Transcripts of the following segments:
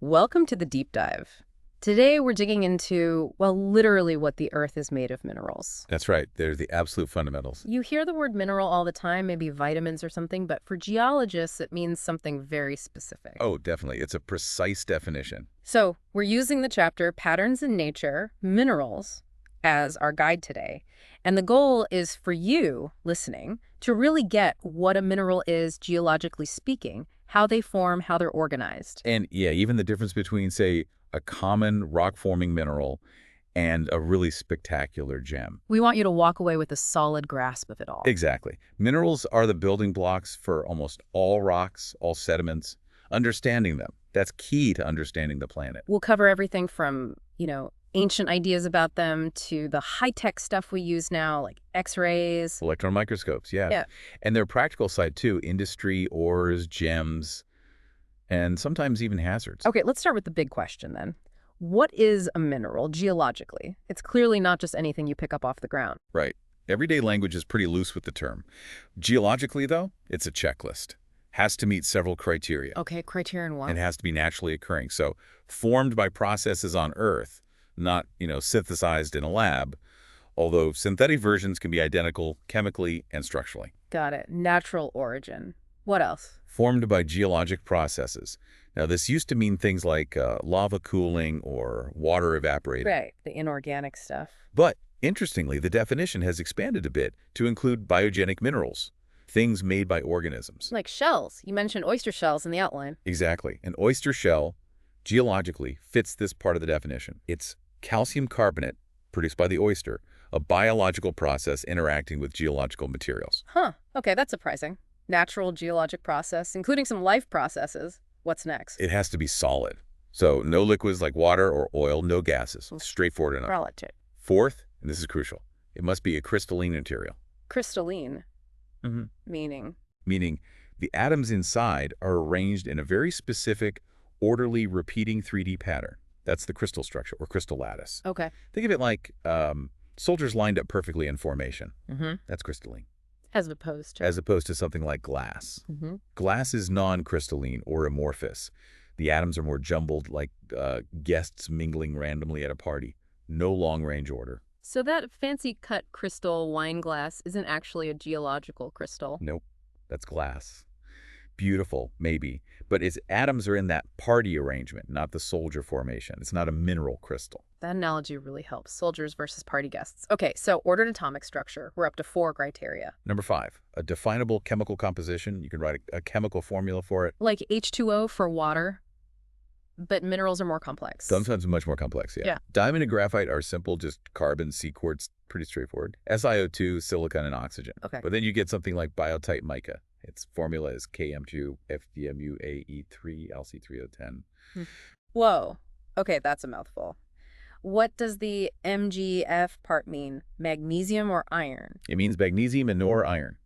Welcome to the deep dive. Today we're digging into, well, literally what the Earth is made of minerals. That's right. They're the absolute fundamentals. You hear the word mineral all the time, maybe vitamins or something, but for geologists it means something very specific. Oh, definitely. It's a precise definition. So we're using the chapter Patterns in Nature, Minerals, as our guide today. And the goal is for you, listening, to really get what a mineral is geologically speaking, how they form, how they're organized. And yeah, even the difference between, say, a common rock-forming mineral and a really spectacular gem. We want you to walk away with a solid grasp of it all. Exactly. Minerals are the building blocks for almost all rocks, all sediments. Understanding them, that's key to understanding the planet. We'll cover everything from, ancient ideas about them to the high-tech stuff we use now, like X-rays. Electron microscopes, yeah. Yeah. And their practical side, too. Industry, ores, gems, and sometimes even hazards. Okay, let's start with the big question then. What is a mineral geologically? It's clearly not just anything you pick up off the ground. Right. Everyday language is pretty loose with the term. Geologically, though, it's a checklist. Has to meet several criteria. Okay, criterion one. And has to be naturally occurring. So formed by processes on Earth, not, synthesized in a lab, although synthetic versions can be identical chemically and structurally. Got it. Natural origin. What else? Formed by geologic processes. Now, this used to mean things like lava cooling or water evaporating. Right, the inorganic stuff. But interestingly, the definition has expanded a bit to include biogenic minerals, things made by organisms. Like shells. You mentioned oyster shells in the outline. Exactly. An oyster shell, geologically, fits this part of the definition. It's calcium carbonate, produced by the oyster, a biological process interacting with geological materials. Huh. Okay, that's surprising. Natural geologic process, including some life processes. What's next? It has to be solid. So no liquids like water or oil, no gases. Straightforward enough. Relative. Fourth, and this is crucial, it must be a crystalline material. Crystalline. Mm-hmm. Meaning? Meaning the atoms inside are arranged in a very specific, orderly, repeating 3D pattern. That's the crystal structure, or crystal lattice. Okay. Think of it like soldiers lined up perfectly in formation. Mm-hmm. That's crystalline. As opposed to? As opposed to something like glass. Mm-hmm. Glass is non-crystalline or amorphous. The atoms are more jumbled, like guests mingling randomly at a party. No long-range order. So that fancy-cut crystal wine glass isn't actually a geological crystal? Nope. That's glass. Beautiful, maybe. But its atoms are in that party arrangement, not the soldier formation. It's not a mineral crystal. That analogy really helps. Soldiers versus party guests. Okay, so ordered atomic structure. We're up to 4 criteria. Number 5, a definable chemical composition. You can write a chemical formula for it. Like H2O for water, but minerals are more complex. Sometimes much more complex, yeah. Diamond and graphite are simple, just carbon, C quartz, pretty straightforward. SiO2, silicon, and oxygen. Okay. But then you get something like biotite mica. Its formula is KM2FDMUAE3LC3010. Whoa. Okay, that's a mouthful. What does the MgF part mean? Magnesium or iron? It means magnesium and nor iron.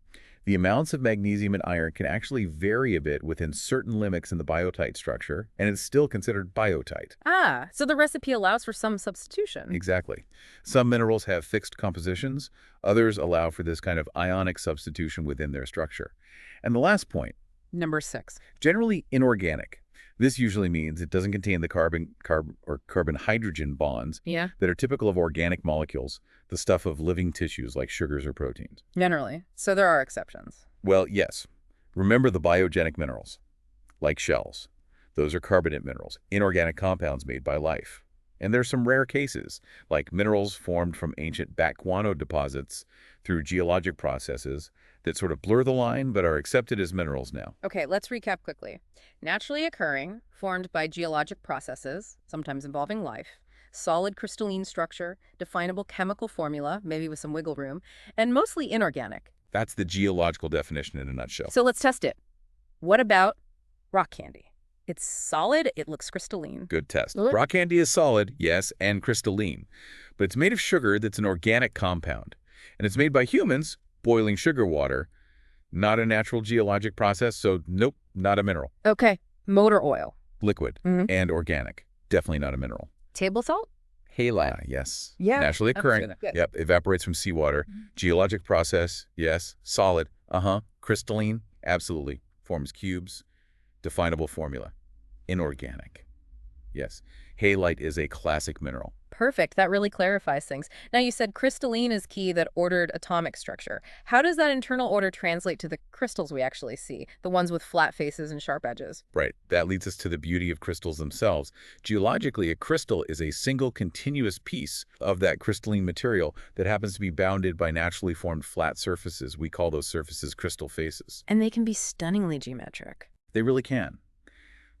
The amounts of magnesium and iron can actually vary a bit within certain limits in the biotite structure, and it's still considered biotite. Ah, so the recipe allows for some substitution. Exactly. Some minerals have fixed compositions. Others allow for this kind of ionic substitution within their structure. And the last point. Number 6. Generally inorganic. This usually means it doesn't contain the carbon-hydrogen bonds that are typical of organic molecules, the stuff of living tissues like sugars or proteins. Generally. So there are exceptions. Well, yes. Remember the biogenic minerals, like shells. Those are carbonate minerals, inorganic compounds made by life. And there's some rare cases, like minerals formed from ancient back-guano deposits through geologic processes that sort of blur the line but are accepted as minerals now. Okay, let's recap quickly. Naturally occurring, formed by geologic processes, sometimes involving life, solid crystalline structure, definable chemical formula, maybe with some wiggle room, and mostly inorganic. That's the geological definition in a nutshell. So let's test it. What about rock candy? It's solid, it looks crystalline. Good test. Rock candy is solid, yes, and crystalline. But it's made of sugar that's an organic compound. And it's made by humans, boiling sugar water. Not a natural geologic process, so nope, not a mineral. Okay, motor oil. Liquid and organic. Definitely not a mineral. Table salt? Halide, yes. Yeah. Naturally occurring. Yep, evaporates from seawater. Geologic process, yes. Solid, crystalline, absolutely. Forms cubes. Definable formula. Inorganic. Yes. Halite is a classic mineral. Perfect. That really clarifies things. Now, you said crystalline is key, that ordered atomic structure. How does that internal order translate to the crystals we actually see, the ones with flat faces and sharp edges? Right. That leads us to the beauty of crystals themselves. Geologically, a crystal is a single continuous piece of that crystalline material that happens to be bounded by naturally formed flat surfaces. We call those surfaces crystal faces. And they can be stunningly geometric. They really can.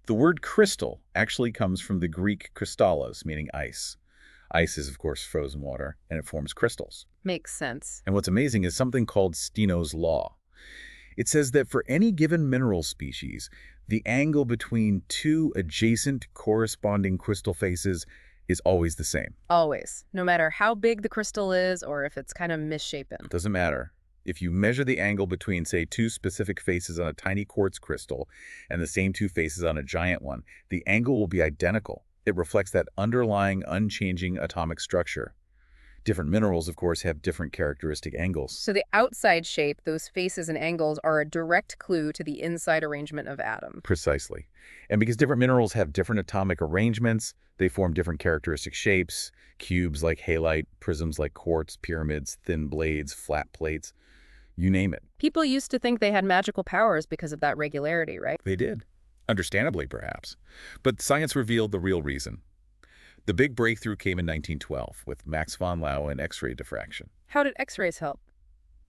The word crystal actually comes from the Greek kristallos, meaning ice. Ice is, of course, frozen water, and it forms crystals. Makes sense. And what's amazing is something called Steno's law. It says that for any given mineral species, the angle between two adjacent corresponding crystal faces is always the same. Always. No matter how big the crystal is or if it's kind of misshapen. Doesn't matter. If you measure the angle between, say, two specific faces on a tiny quartz crystal and the same two faces on a giant one, the angle will be identical. It reflects that underlying, unchanging atomic structure. Different minerals, of course, have different characteristic angles. So the outside shape, those faces and angles, are a direct clue to the inside arrangement of atoms. Precisely. And because different minerals have different atomic arrangements, they form different characteristic shapes, cubes like halite, prisms like quartz, pyramids, thin blades, flat plates, you name it. People used to think they had magical powers because of that regularity, right? They did. Understandably, perhaps. But science revealed the real reason. The big breakthrough came in 1912 with Max von Laue and X-ray diffraction. How did X-rays help?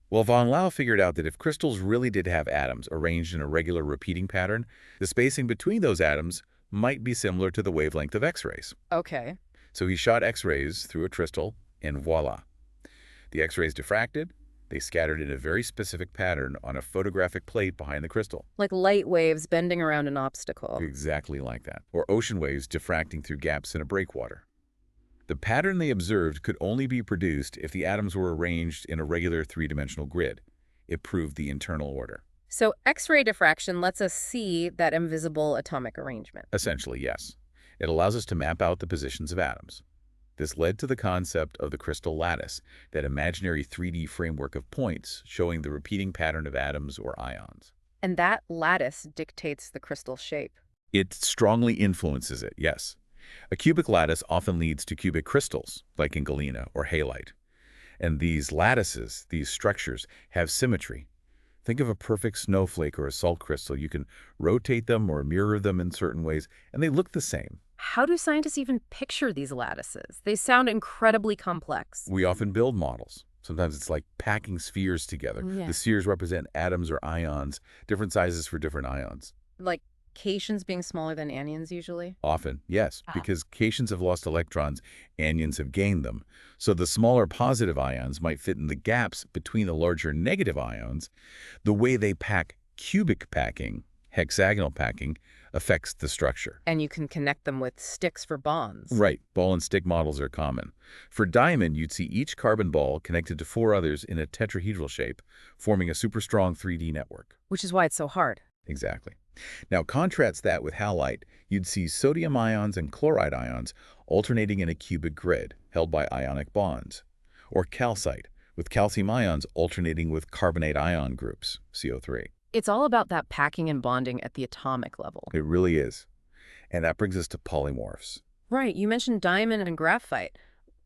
Well, von Laue figured out that if crystals really did have atoms arranged in a regular repeating pattern, the spacing between those atoms might be similar to the wavelength of X-rays. Okay. So he shot X-rays through a crystal, and voila. The X-rays diffracted. They scattered in a very specific pattern on a photographic plate behind the crystal. Like light waves bending around an obstacle. Exactly like that. Or ocean waves diffracting through gaps in a breakwater. The pattern they observed could only be produced if the atoms were arranged in a regular three-dimensional grid. It proved the internal order. So X-ray diffraction lets us see that invisible atomic arrangement. Essentially, yes. It allows us to map out the positions of atoms. This led to the concept of the crystal lattice, that imaginary 3D framework of points showing the repeating pattern of atoms or ions. And that lattice dictates the crystal shape. It strongly influences it, yes. A cubic lattice often leads to cubic crystals, like in galena or halite. And these lattices, these structures, have symmetry. Think of a perfect snowflake or a salt crystal. You can rotate them or mirror them in certain ways, and they look the same. How do scientists even picture these lattices? They sound incredibly complex. We often build models. Sometimes it's like packing spheres together. Yeah. The spheres represent atoms or ions, different sizes for different ions. Like cations being smaller than anions usually? Often, yes, because cations have lost electrons, anions have gained them. So the smaller positive ions might fit in the gaps between the larger negative ions. The way they pack cubic packing, hexagonal packing, affects the structure. And you can connect them with sticks for bonds. Right. Ball and stick models are common. For diamond, you'd see each carbon ball connected to 4 others in a tetrahedral shape, forming a super strong 3D network. Which is why it's so hard. Exactly. Now contrast that with halite. You'd see sodium ions and chloride ions alternating in a cubic grid held by ionic bonds. Or calcite, with calcium ions alternating with carbonate ion groups, CO3. It's all about that packing and bonding at the atomic level. It really is. And that brings us to polymorphs. Right. You mentioned diamond and graphite.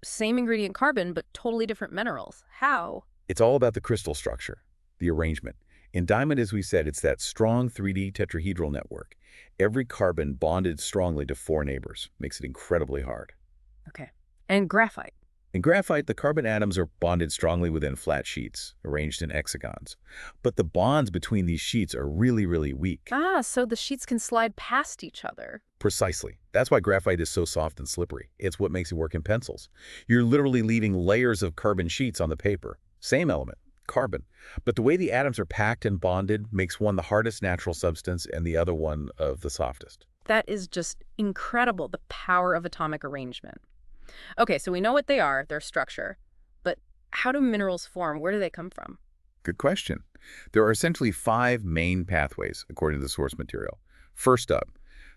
Same ingredient carbon, but totally different minerals. How? It's all about the crystal structure, the arrangement. In diamond, as we said, it's that strong 3D tetrahedral network. Every carbon bonded strongly to 4 neighbors makes it incredibly hard. Okay. And graphite? In graphite, the carbon atoms are bonded strongly within flat sheets, arranged in hexagons. But the bonds between these sheets are really, really weak. Ah, so the sheets can slide past each other. Precisely. That's why graphite is so soft and slippery. It's what makes it work in pencils. You're literally leaving layers of carbon sheets on the paper. Same element, carbon. But the way the atoms are packed and bonded makes one the hardest natural substance and the other one of the softest. That is just incredible, the power of atomic arrangement. Okay, so we know what they are, their structure. But how do minerals form? Where do they come from? Good question. There are essentially 5 main pathways, according to the source material. First up,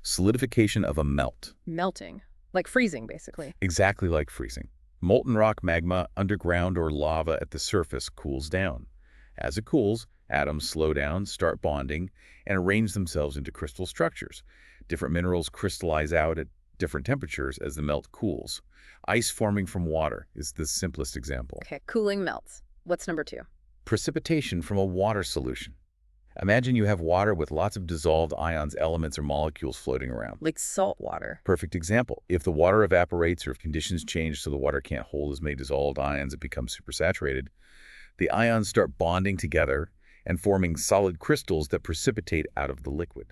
solidification of a melt. Melting. Like freezing, basically. Exactly like freezing. Molten rock magma underground or lava at the surface cools down. As it cools, atoms slow down, start bonding, and arrange themselves into crystal structures. Different minerals crystallize out at different temperatures as the melt cools. Ice forming from water is the simplest example. Okay, cooling melts. What's number 2? Precipitation from a water solution. Imagine you have water with lots of dissolved ions, elements, or molecules floating around. Like salt water. Perfect example. If the water evaporates or if conditions change so the water can't hold as many dissolved ions, it becomes supersaturated. The ions start bonding together and forming solid crystals that precipitate out of the liquid.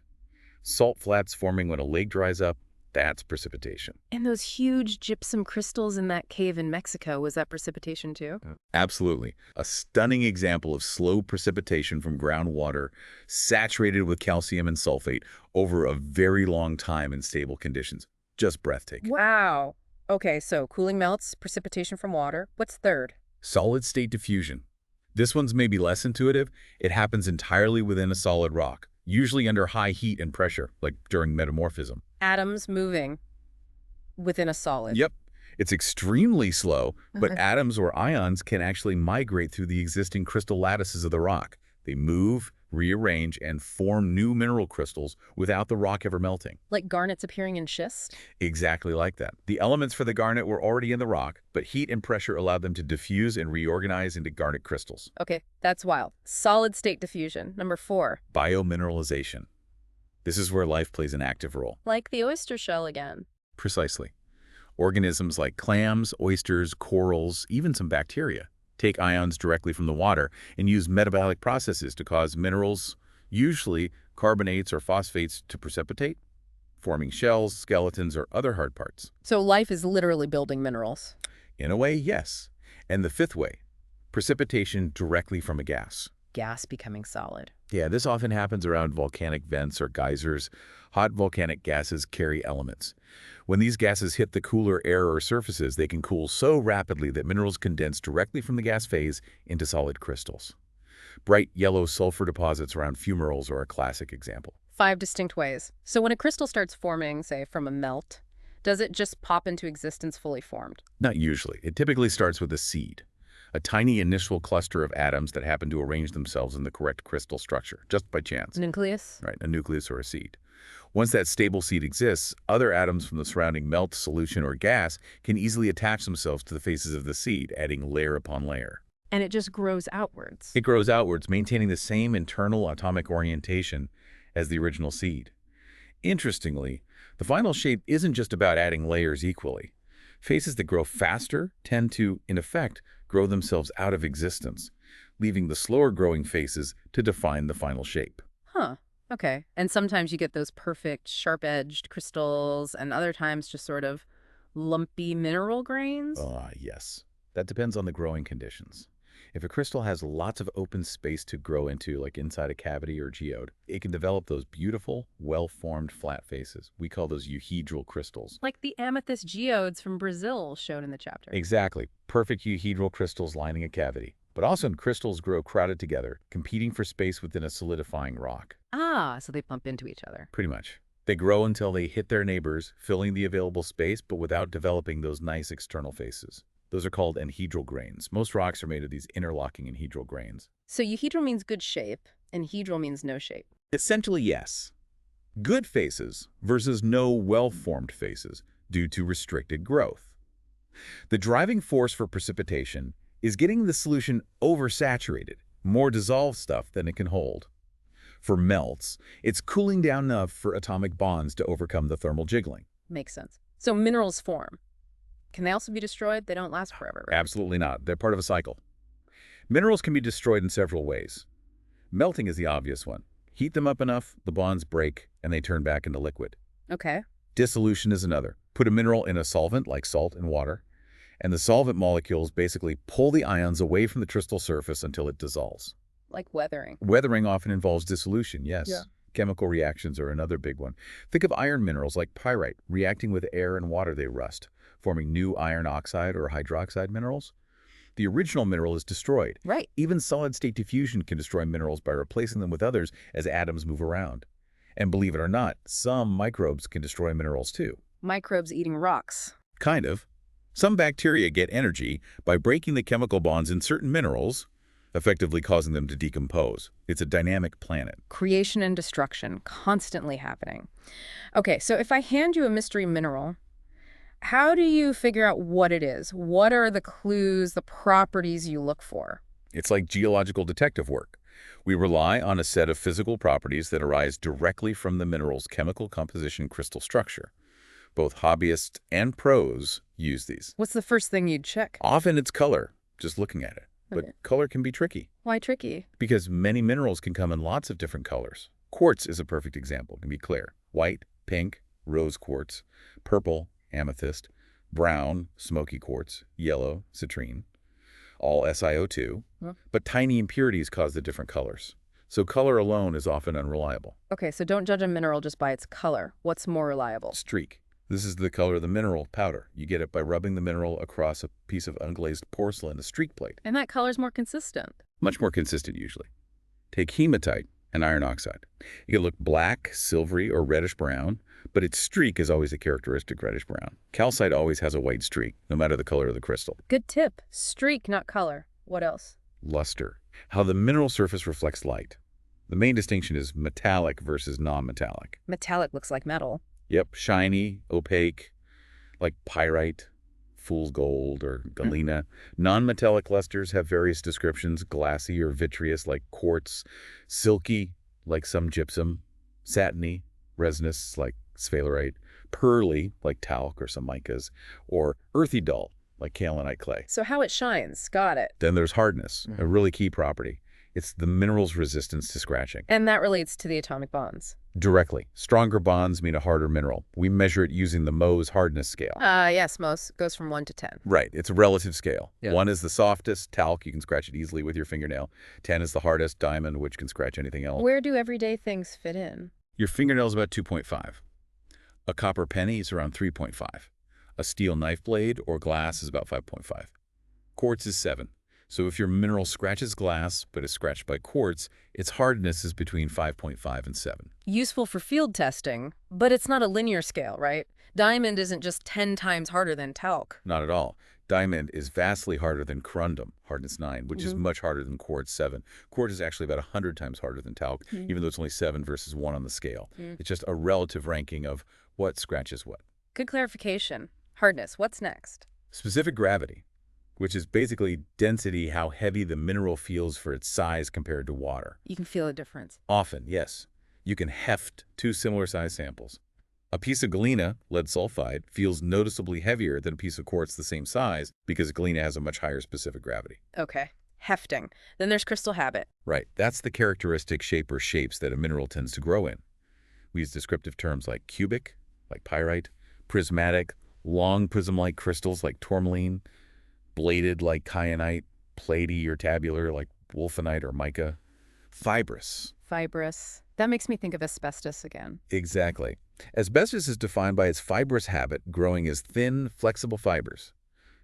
Salt flats forming when a lake dries up, that's precipitation. And those huge gypsum crystals in that cave in Mexico, was that precipitation too? Absolutely. A stunning example of slow precipitation from groundwater saturated with calcium and sulfate over a very long time in stable conditions. Just breathtaking. Wow. Okay, so cooling melts, precipitation from water. What's third? Solid state diffusion. This one's maybe less intuitive. It happens entirely within a solid rock, usually under high heat and pressure, like during metamorphism. Atoms moving within a solid. Yep. It's extremely slow, but atoms or ions can actually migrate through the existing crystal lattices of the rock. They move, rearrange, and form new mineral crystals without the rock ever melting. Like garnets appearing in schist? Exactly like that. The elements for the garnet were already in the rock, but heat and pressure allowed them to diffuse and reorganize into garnet crystals. Okay, that's wild. Solid state diffusion. Number 4. Biomineralization. This is where life plays an active role. Like the oyster shell again. Precisely. Organisms like clams, oysters, corals, even some bacteria, take ions directly from the water and use metabolic processes to cause minerals, usually carbonates or phosphates, to precipitate, forming shells, skeletons, or other hard parts. So life is literally building minerals. In a way, yes. And the fifth way, precipitation directly from a gas. Gas becoming solid. Yeah, this often happens around volcanic vents or geysers. Hot volcanic gases carry elements. When these gases hit the cooler air or surfaces, they can cool so rapidly that minerals condense directly from the gas phase into solid crystals. Bright yellow sulfur deposits around fumaroles are a classic example. 5 distinct ways. So when a crystal starts forming, say, from a melt, does it just pop into existence fully formed? Not usually. It typically starts with a seed, a tiny initial cluster of atoms that happen to arrange themselves in the correct crystal structure, just by chance. Nucleus? Right, a nucleus or a seed. Once that stable seed exists, other atoms from the surrounding melt, solution, or gas can easily attach themselves to the faces of the seed, adding layer upon layer. And it just grows outwards. It grows outwards, maintaining the same internal atomic orientation as the original seed. Interestingly, the final shape isn't just about adding layers equally. Faces that grow faster tend to, in effect, grow themselves out of existence, leaving the slower-growing faces to define the final shape. Huh. Okay. And sometimes you get those perfect sharp-edged crystals, and other times just sort of lumpy mineral grains? Yes. That depends on the growing conditions. If a crystal has lots of open space to grow into, like inside a cavity or geode, it can develop those beautiful, well-formed flat faces. We call those euhedral crystals. Like the amethyst geodes from Brazil shown in the chapter. Exactly. Perfect euhedral crystals lining a cavity. But often crystals grow crowded together, competing for space within a solidifying rock. Ah, so they bump into each other. Pretty much. They grow until they hit their neighbors, filling the available space, but without developing those nice external faces. Those are called anhedral grains. Most rocks are made of these interlocking anhedral grains. So euhedral means good shape, and hedral means no shape. Essentially, yes. Good faces versus no well-formed faces due to restricted growth. The driving force for precipitation is getting the solution oversaturated, more dissolved stuff than it can hold. For melts, it's cooling down enough for atomic bonds to overcome the thermal jiggling. Makes sense. So minerals form. Can they also be destroyed? They don't last forever, right? Absolutely not. They're part of a cycle. Minerals can be destroyed in several ways. Melting is the obvious one. Heat them up enough, the bonds break, and they turn back into liquid. Okay. Dissolution is another. Put a mineral in a solvent like salt and water, and the solvent molecules basically pull the ions away from the crystal surface until it dissolves. Like weathering. Weathering often involves dissolution, yes. Yeah. Chemical reactions are another big one. Think of iron minerals like pyrite. Reacting with air and water, they rust, forming new iron oxide or hydroxide minerals. The original mineral is destroyed. Right. Even solid-state diffusion can destroy minerals by replacing them with others as atoms move around. And believe it or not, some microbes can destroy minerals too. Microbes eating rocks. Kind of. Some bacteria get energy by breaking the chemical bonds in certain minerals, effectively causing them to decompose. It's a dynamic planet. Creation and destruction constantly happening. Okay, so if I hand you a mystery mineral, how do you figure out what it is? What are the clues, the properties you look for? It's like geological detective work. We rely on a set of physical properties that arise directly from the mineral's chemical composition crystal structure. Both hobbyists and pros use these. What's the first thing you'd check? Often it's color, just looking at it. But Okay. color can be tricky Why tricky? because many minerals can come in lots of different colors. Quartz is a perfect example. It can be clear. White, pink, rose quartz, purple, amethyst, brown, smoky quartz, yellow, citrine, all SiO2. Huh? But tiny impurities cause the different colors. So color alone is often unreliable. Okay, so don't judge a mineral just by its color. What's more reliable? Streak. This is the color of the mineral powder. You get it by rubbing the mineral across a piece of unglazed porcelain, a streak plate. And that color's more consistent. Much more consistent usually. Take hematite and iron oxide. It can look black, silvery, or reddish-brown, but its streak is always a characteristic reddish-brown. Calcite always has a white streak, no matter the color of the crystal. Good tip. Streak, not color. What else? Luster. How the mineral surface reflects light. The main distinction is metallic versus non-metallic. Metallic looks like metal. Yep, shiny, opaque, like pyrite, fool's gold, or galena. Non-metallic lusters have various descriptions: glassy or vitreous, like quartz; silky, like some gypsum; satiny, resinous, like sphalerite; pearly, like talc or some micas; or earthy dull, like kaolinite clay. So how it shines. Got it. Then there's hardness, a really key property. It's the mineral's resistance to scratching. And that relates to the atomic bonds. Directly. Stronger bonds mean a harder mineral. We measure it using the Mohs hardness scale. Yes, Mohs goes from 1 to 10. Right. It's a relative scale. Yeah. 1 is the softest, talc, you can scratch it easily with your fingernail. 10 is the hardest, diamond, which can scratch anything else. Where do everyday things fit in? Your fingernail is about 2.5. A copper penny is around 3.5. A steel knife blade or glass is about 5.5. Quartz is 7. So if your mineral scratches glass but is scratched by quartz, its hardness is between 5.5 and 7. Useful for field testing, but it's not a linear scale, right? Diamond isn't just 10 times harder than talc. Not at all. Diamond is vastly harder than corundum, hardness 9, which is much harder than quartz 7. Quartz is actually about 100 times harder than talc, even though it's only 7 versus 1 on the scale. It's just a relative ranking of what scratches what. Good clarification. Hardness, what's next? Specific gravity, which is basically density, how heavy the mineral feels for its size compared to water. You can feel a difference. Often, yes. You can heft 2 similar-sized samples. A piece of galena, lead sulfide, feels noticeably heavier than a piece of quartz the same size because galena has a much higher specific gravity. Okay. Hefting. Then there's crystal habit. Right. That's the characteristic shape or shapes that a mineral tends to grow in. We use descriptive terms like cubic, like pyrite; prismatic, long prism-like crystals like tourmaline; bladed like kyanite; platy or tabular like wolfenite or mica; fibrous. Fibrous. That makes me think of asbestos again. Exactly. Asbestos is defined by its fibrous habit, growing as thin, flexible fibers.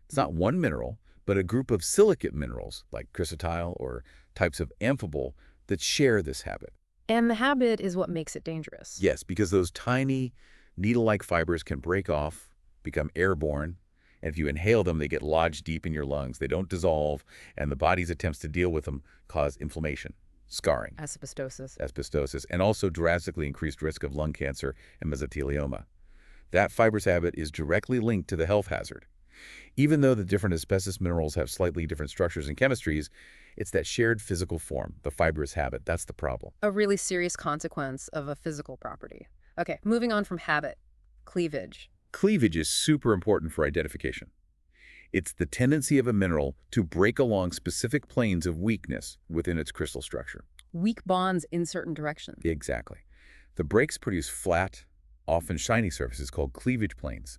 It's not one mineral, but a group of silicate minerals, like chrysotile or types of amphibole, that share this habit. And the habit is what makes it dangerous. Yes, because those tiny, needle-like fibers can break off, become airborne, and if you inhale them, they get lodged deep in your lungs. They don't dissolve, and the body's attempts to deal with them cause inflammation, scarring, Asbestosis. and also drastically increased risk of lung cancer and mesothelioma. That fibrous habit is directly linked to the health hazard. Even though the different asbestos minerals have slightly different structures and chemistries, it's that shared physical form, the fibrous habit, that's the problem. A really serious consequence of a physical property. Okay, moving on from habit. Cleavage. Cleavage is super important for identification. It's the tendency of a mineral to break along specific planes of weakness within its crystal structure. Weak bonds in certain directions. Exactly. The breaks produce flat, often shiny surfaces called cleavage planes.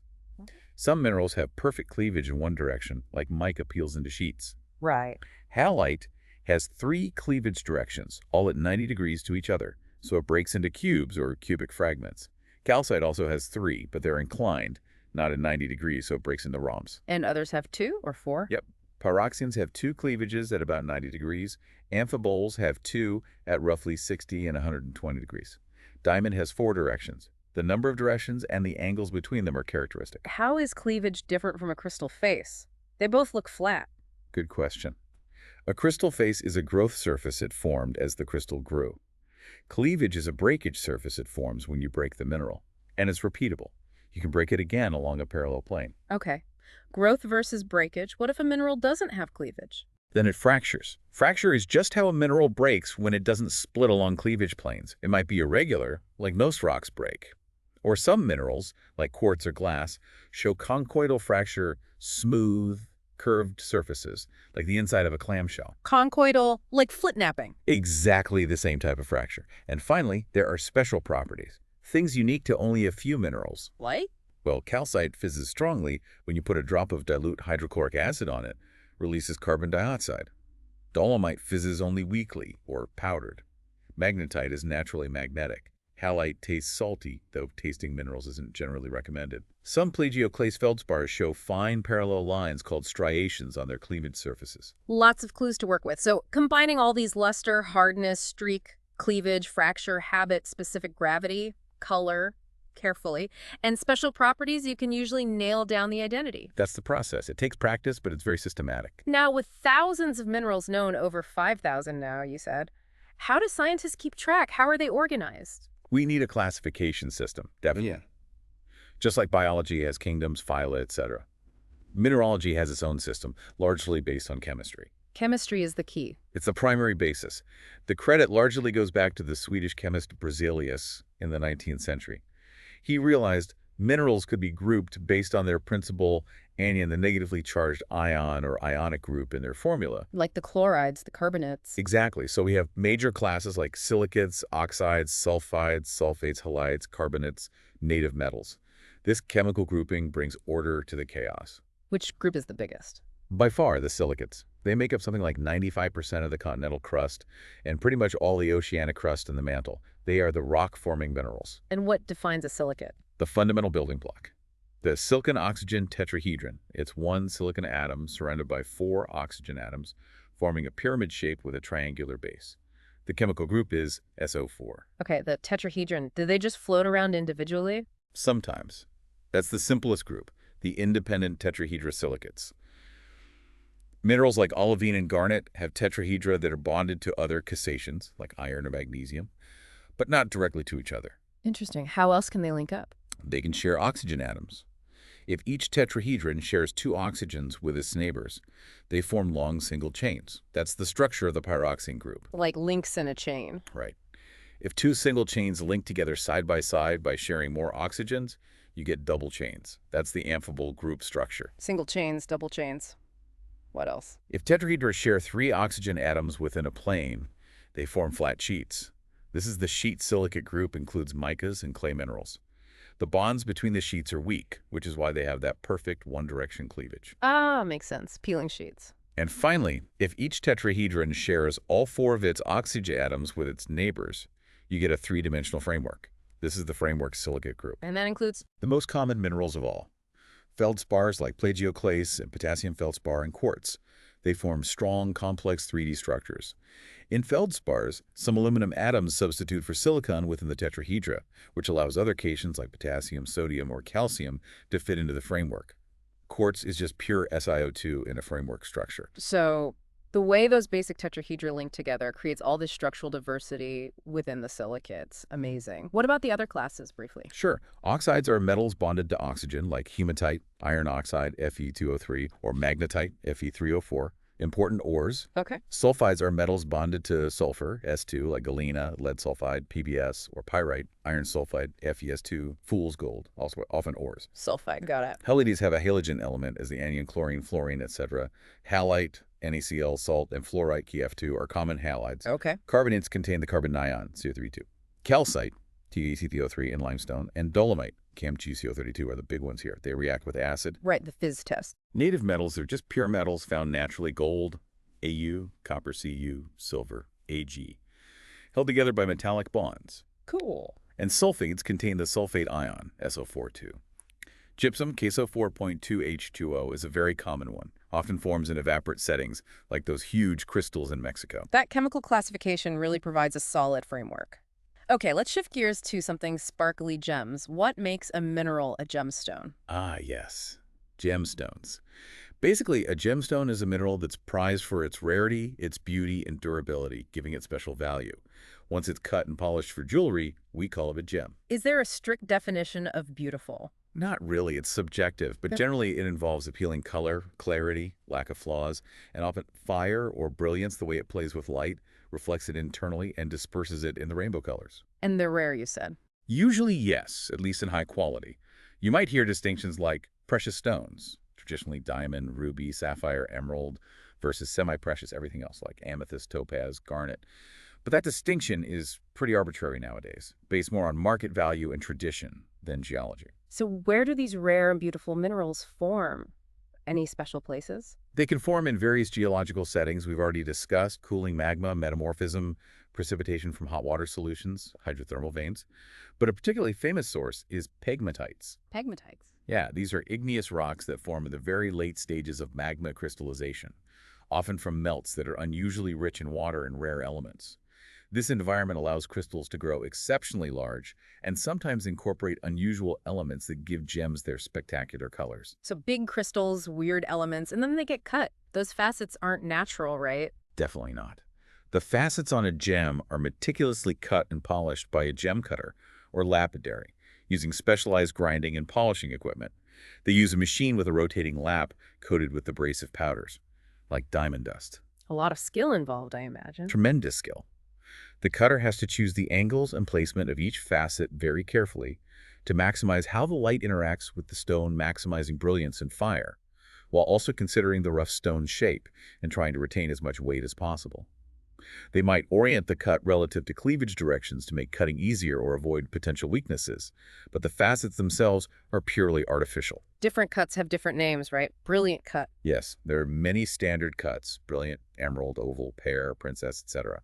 Some minerals have perfect cleavage in one direction, like mica peels into sheets. Right. Halite has 3 cleavage directions, all at 90 degrees to each other, so it breaks into cubes or cubic fragments. Calcite also has 3, but they're inclined, not at 90 degrees, so it breaks into rhombs. And others have 2 or 4? Yep. Pyroxenes have 2 cleavages at about 90 degrees. Amphiboles have 2 at roughly 60 and 120 degrees. Diamond has 4 directions. The number of directions and the angles between them are characteristic. How is cleavage different from a crystal face? They both look flat. Good question. A crystal face is a growth surface it formed as the crystal grew. Cleavage is a breakage surface it forms when you break the mineral, and it's repeatable. You can break it again along a parallel plane. Okay. Growth versus breakage. What if a mineral doesn't have cleavage? Then it fractures. Fracture is just how a mineral breaks when it doesn't split along cleavage planes. It might be irregular, like most rocks break. Or some minerals, like quartz or glass, show conchoidal fracture, smooth, curved surfaces, like the inside of a clamshell. Conchoidal, like flitnapping. Exactly the same type of fracture. And finally, there are special properties, things unique to only a few minerals. Like? Well, calcite fizzes strongly when you put a drop of dilute hydrochloric acid on it, releases carbon dioxide. Dolomite fizzes only weakly, or powdered. Magnetite is naturally magnetic. Halite tastes salty, though tasting minerals isn't generally recommended. Some plagioclase feldspars show fine parallel lines called striations on their cleavage surfaces. Lots of clues to work with. So combining all these luster, hardness, streak, cleavage, fracture, habit, specific gravity, color, carefully, and special properties, you can usually nail down the identity. That's the process. It takes practice, but it's very systematic. Now, with thousands of minerals known, over 5,000 now, you said, how do scientists keep track? How are they organized? We need a classification system, definitely. Yeah. Just like biology has kingdoms, phyla, etc. Mineralogy has its own system, largely based on chemistry. Chemistry is the key. It's the primary basis. The credit largely goes back to the Swedish chemist Berzelius in the 19th century. He realized minerals could be grouped based on their principal anion, the negatively charged ion or ionic group in their formula. Like the chlorides, the carbonates. Exactly. So we have major classes like silicates, oxides, sulfides, sulfates, halides, carbonates, native metals. This chemical grouping brings order to the chaos. Which group is the biggest? By far, the silicates. They make up something like 95% of the continental crust and pretty much all the oceanic crust in the mantle. They are the rock-forming minerals. And what defines a silicate? The fundamental building block. The silicon-oxygen tetrahedron. It's one silicon atom surrounded by 4 oxygen atoms, forming a pyramid shape with a triangular base. The chemical group is SO4. Okay, the tetrahedron, do they just float around individually? Sometimes. That's the simplest group, the independent tetrahedrosilicates. Minerals like olivine and garnet have tetrahedra that are bonded to other cassations, like iron or magnesium, but not directly to each other. Interesting. How else can they link up? They can share oxygen atoms. If each tetrahedron shares 2 oxygens with its neighbors, they form long single chains. That's the structure of the pyroxene group. Like links in a chain. Right. If 2 single chains link together side by sharing more oxygens, you get double chains. That's the amphibole group structure. Single chains, double chains. What else? If tetrahedra share 3 oxygen atoms within a plane, they form flat sheets. This is the sheet silicate group, includes micas and clay minerals. The bonds between the sheets are weak, which is why they have that perfect one-direction cleavage. Ah, makes sense. Peeling sheets. And finally, if each tetrahedron shares all 4 of its oxygen atoms with its neighbors, you get a 3-dimensional framework. This is the framework silicate group. And that includes? The most common minerals of all. Feldspars like plagioclase and potassium feldspar and quartz. They form strong, complex 3D structures. In feldspars, some aluminum atoms substitute for silicon within the tetrahedra, which allows other cations like potassium, sodium, or calcium to fit into the framework. Quartz is just pure SiO2 in a framework structure. So the way those basic tetrahedra link together creates all this structural diversity within the silicates. Amazing. What about the other classes, briefly? Sure. Oxides are metals bonded to oxygen, like hematite, iron oxide, Fe2O3, or magnetite, Fe3O4. Important ores. Okay. Sulfides are metals bonded to sulfur, S2, like galena, lead sulfide, PBS, or pyrite, iron sulfide, FeS2, fool's gold, also often ores. Sulfide, got it. Halides have a halogen element as the anion, chlorine, fluorine, etc. Halite, NaCl, salt, and fluorite, KF2, are common halides. Okay. Carbonates contain the carbon ion, CO32. Calcite, TeCO3 in limestone, and dolomite, CamGCO32 are the big ones here. They react with acid. Right, the fizz test. Native metals are just pure metals found naturally: gold, Au, copper, Cu, silver, Ag, held together by metallic bonds. Cool. And sulfates contain the sulfate ion, SO42. Gypsum, KSO4.2H2O, is a very common one, often forms in evaporate settings, like those huge crystals in Mexico. That chemical classification really provides a solid framework. Okay, let's shift gears to something sparkly gems. What makes a mineral a gemstone? Ah, yes. Gemstones. Basically, a gemstone is a mineral that's prized for its rarity, its beauty, and durability, giving it special value. Once it's cut and polished for jewelry, we call it a gem. Is there a strict definition of beautiful? Not really, it's subjective, but generally it involves appealing color, clarity, lack of flaws, and often fire or brilliance, the way it plays with light, reflects it internally, and disperses it in the rainbow colors. And they're rare, you said. Usually, yes, at least in high quality. You might hear distinctions like precious stones, traditionally diamond, ruby, sapphire, emerald, versus semi-precious everything else like amethyst, topaz, garnet. But that distinction is pretty arbitrary nowadays, based more on market value and tradition than geology. So where do these rare and beautiful minerals form? Any special places? They can form in various geological settings we've already discussed: cooling magma, metamorphism, precipitation from hot water solutions, hydrothermal veins. But a particularly famous source is pegmatites. Pegmatites. Yeah, these are igneous rocks that form in the very late stages of magma crystallization, often from melts that are unusually rich in water and rare elements. This environment allows crystals to grow exceptionally large and sometimes incorporate unusual elements that give gems their spectacular colors. So big crystals, weird elements, and then they get cut. Those facets aren't natural, right? Definitely not. The facets on a gem are meticulously cut and polished by a gem cutter or lapidary, using specialized grinding and polishing equipment. They use a machine with a rotating lap coated with abrasive powders, like diamond dust. A lot of skill involved, I imagine. Tremendous skill. The cutter has to choose the angles and placement of each facet very carefully to maximize how the light interacts with the stone, maximizing brilliance and fire, while also considering the rough stone's shape and trying to retain as much weight as possible. They might orient the cut relative to cleavage directions to make cutting easier or avoid potential weaknesses, but the facets themselves are purely artificial. Different cuts have different names, right? Brilliant cut. Yes, there are many standard cuts: brilliant, emerald, oval, pear, princess, etc.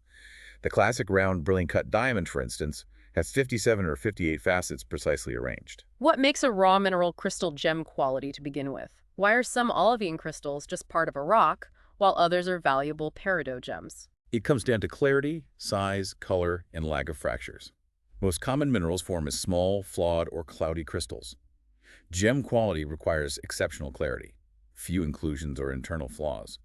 The classic round brilliant cut diamond, for instance, has 57 or 58 facets precisely arranged. What makes a raw mineral crystal gem quality to begin with? Why are some olivine crystals just part of a rock, while others are valuable peridot gems? It comes down to clarity, size, color, and lack of fractures. Most common minerals form as small, flawed, or cloudy crystals. Gem quality requires exceptional clarity, few inclusions or internal flaws,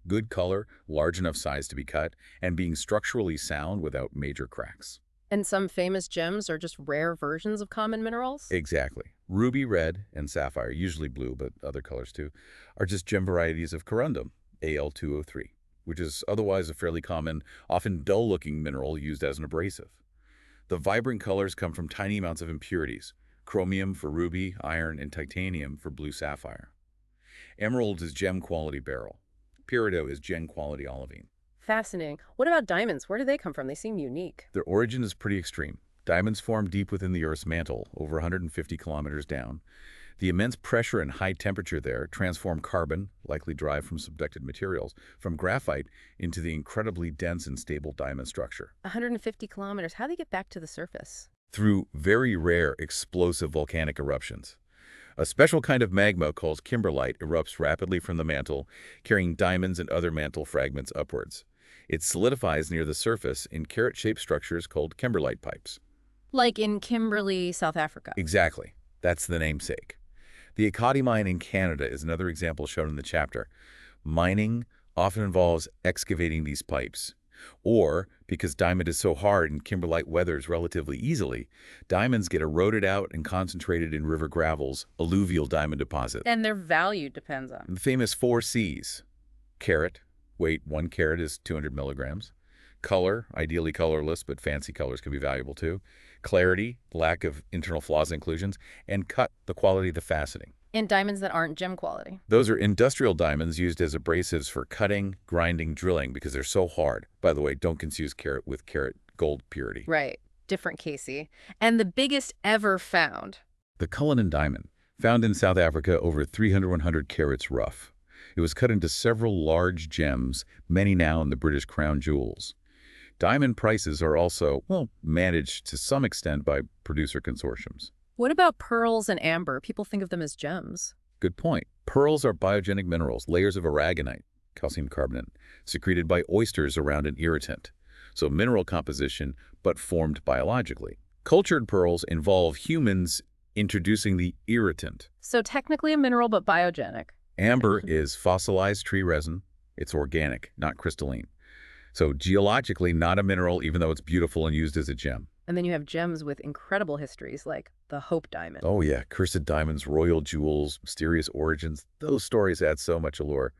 good color, large enough size to be cut, and being structurally sound without major cracks. And some famous gems are just rare versions of common minerals? Exactly. Ruby red and sapphire, usually blue, but other colors too, are just gem varieties of corundum, Al2O3, which is otherwise a fairly common, often dull-looking mineral used as an abrasive. The vibrant colors come from tiny amounts of impurities: chromium for ruby, iron, and titanium for blue sapphire. Emerald is gem-quality beryl. Peridot is gem-quality olivine. Fascinating. What about diamonds? Where do they come from? They seem unique. Their origin is pretty extreme. Diamonds form deep within the Earth's mantle, over 150 kilometers down. The immense pressure and high temperature there transform carbon, likely derived from subducted materials, from graphite into the incredibly dense and stable diamond structure. 150 kilometers. How do they get back to the surface? Through very rare explosive volcanic eruptions. A special kind of magma called kimberlite erupts rapidly from the mantle, carrying diamonds and other mantle fragments upwards. It solidifies near the surface in carrot-shaped structures called kimberlite pipes. Like in Kimberley, South Africa. Exactly. That's the namesake. The Ekati mine in Canada is another example shown in the chapter. Mining often involves excavating these pipes. Or, because diamond is so hard and kimberlite weathers relatively easily, diamonds get eroded out and concentrated in river gravels, alluvial diamond deposits. And their value depends on. The famous 4 C's. Carat, weight 1 carat is 200 milligrams. Color, ideally colorless, but fancy colors can be valuable too. Clarity, lack of internal flaws and inclusions. And cut, the quality of the faceting. And diamonds that aren't gem quality. Those are industrial diamonds used as abrasives for cutting, grinding, drilling because they're so hard. By the way, don't confuse carat with carat gold purity. Right. Different, Casey. And the biggest ever found. The Cullinan diamond, found in South Africa over 100 carats rough. It was cut into several large gems, many now in the British crown jewels. Diamond prices are also, well, managed to some extent by producer consortiums. What about pearls and amber? People think of them as gems. Good point. Pearls are biogenic minerals, layers of aragonite, calcium carbonate, secreted by oysters around an irritant. So mineral composition, but formed biologically. Cultured pearls involve humans introducing the irritant. So technically a mineral, but biogenic. Amber is fossilized tree resin. It's organic, not crystalline. So geologically, not a mineral, even though it's beautiful and used as a gem. And then you have gems with incredible histories like the Hope Diamond. Oh yeah, cursed diamonds, royal jewels, mysterious origins. Those stories add so much allure.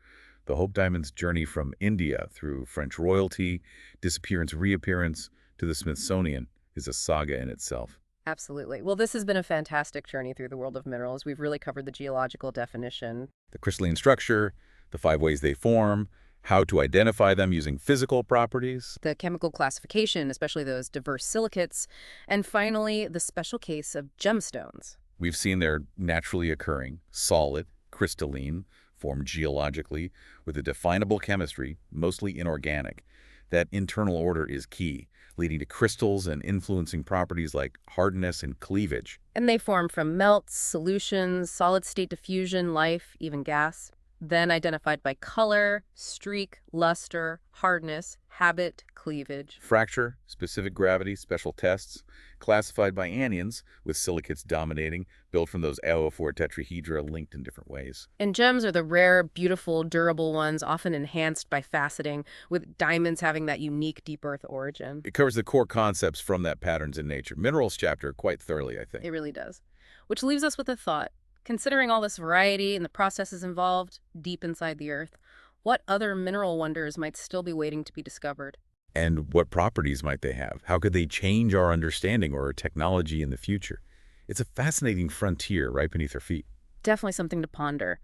The Hope Diamond's journey from India through French royalty, disappearance, reappearance, to the Smithsonian is a saga in itself. Absolutely. Well, this has been a fantastic journey through the world of minerals. We've really covered the geological definition. The crystalline structure, the 5 ways they form, how to identify them using physical properties. The chemical classification, especially those diverse silicates, and finally, the special case of gemstones. We've seen they're naturally occurring, solid, crystalline, formed geologically, with a definable chemistry, mostly inorganic. That internal order is key, leading to crystals and influencing properties like hardness and cleavage. And they form from melts, solutions, solid-state diffusion, life, even gas. Then identified by color, streak, luster, hardness, habit, cleavage. Fracture, specific gravity, special tests, classified by anions, with silicates dominating, built from those AO4 tetrahedra linked in different ways. And gems are the rare, beautiful, durable ones, often enhanced by faceting, with diamonds having that unique deep earth origin. It covers the core concepts from that Patterns in Nature Minerals chapter quite thoroughly, I think. It really does. Which leaves us with a thought. Considering all this variety and the processes involved deep inside the earth, what other mineral wonders might still be waiting to be discovered? And what properties might they have? How could they change our understanding or our technology in the future? It's a fascinating frontier right beneath our feet. Definitely something to ponder.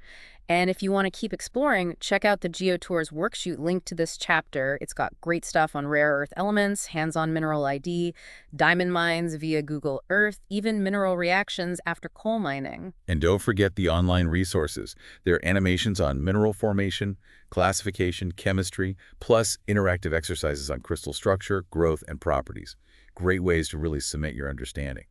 And if you want to keep exploring, check out the GeoTours worksheet linked to this chapter. It's got great stuff on rare earth elements, hands-on mineral ID, diamond mines via Google Earth, even mineral reactions after coal mining. And don't forget the online resources. There are animations on mineral formation, classification, chemistry, plus interactive exercises on crystal structure, growth, and properties. Great ways to really cement your understanding.